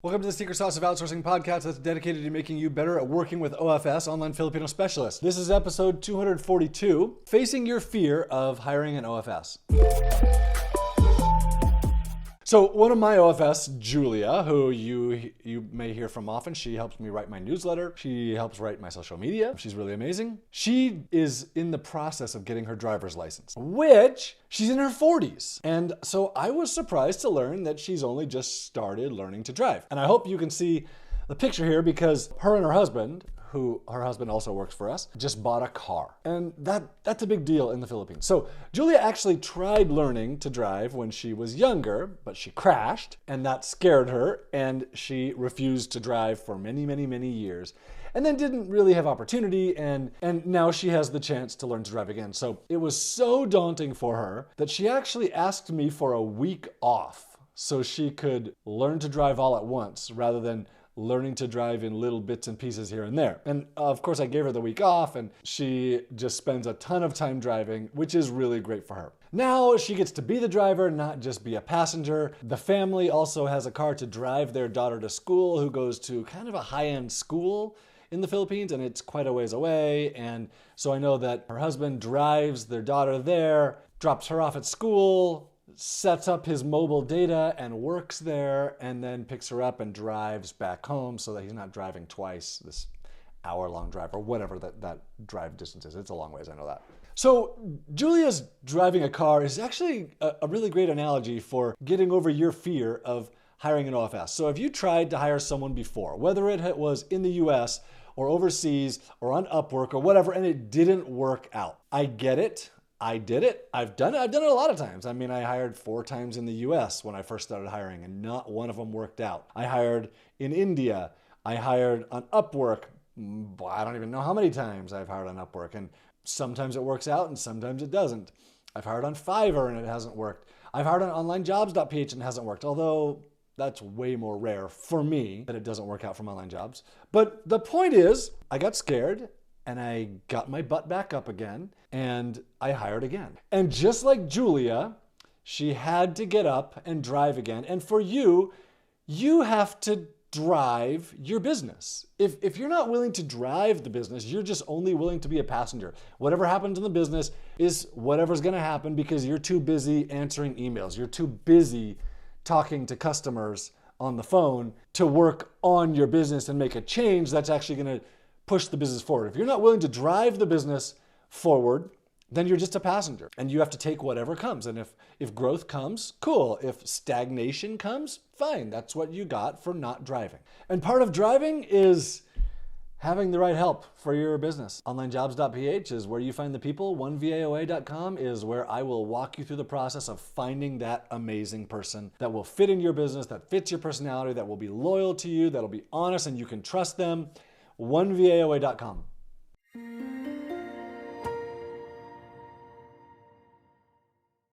Welcome to the Secret Sauce of Outsourcing podcast that's dedicated to making you better at working with OFS, online Filipino specialists. This is episode 242, Facing Your Fear of Hiring an OFS. So one of my OFS, Julia, who you may hear from often, she helps me write my newsletter. She helps write my social media. She's really amazing. She is in the process of getting her driver's license, which she's in her 40s. And so I was surprised to learn that she's only just started learning to drive. And I hope you can see the picture here because her and her husband, who her husband also works for us, just bought a car. And that's a big deal in the Philippines. So Julia actually tried learning to drive when she was younger, but she crashed and that scared her and she refused to drive for many, many, many years and then didn't really have opportunity and now she has the chance to learn to drive again. So it was so daunting for her that she actually asked me for a week off so she could learn to drive all at once rather than learning to drive in little bits and pieces here and there. And of course I gave her the week off and she just spends a ton of time driving, which is really great for her. Now she gets to be the driver, not just be a passenger. The family also has a car to drive their daughter to school, who goes to kind of a high-end school in the Philippines, and it's quite a ways away. And so I know that her husband drives their daughter there, drops her off at school, sets up his mobile data and works there, and then picks her up and drives back home so that he's not driving twice this hour-long drive or whatever that drive distance is. It's a long ways, I know that. So Julia's driving a car is actually a really great analogy for getting over your fear of hiring an OFS. So if you tried to hire someone before, whether it was in the US or overseas or on Upwork or whatever, and it didn't work out, I get it. I did it. I've done it a lot of times. I mean, I hired 4 times in the US when I first started hiring and not one of them worked out. I hired in India. I hired on Upwork. I don't even know how many times I've hired on Upwork, and sometimes it works out and sometimes it doesn't. I've hired on Fiverr and it hasn't worked. I've hired on OnlineJobs.ph and it hasn't worked, although that's way more rare for me that it doesn't work out from Online Jobs. But the point is, I got scared and I got my butt back up again and I hired again. And just like Julia, she had to get up and drive again. And for you, you have to drive your business. If you're not willing to drive the business, you're just only willing to be a passenger. Whatever happens in the business is whatever's gonna happen because you're too busy answering emails. You're too busy talking to customers on the phone to work on your business and make a change that's actually gonna push the business forward. If you're not willing to drive the business forward, then you're just a passenger and you have to take whatever comes. And if growth comes, cool. If stagnation comes, fine. That's what you got for not driving. And part of driving is having the right help for your business. OnlineJobs.ph is where you find the people. OneVAOA.com is where I will walk you through the process of finding that amazing person that will fit in your business, that fits your personality, that will be loyal to you, that'll be honest and you can trust them. OneVAOA.com.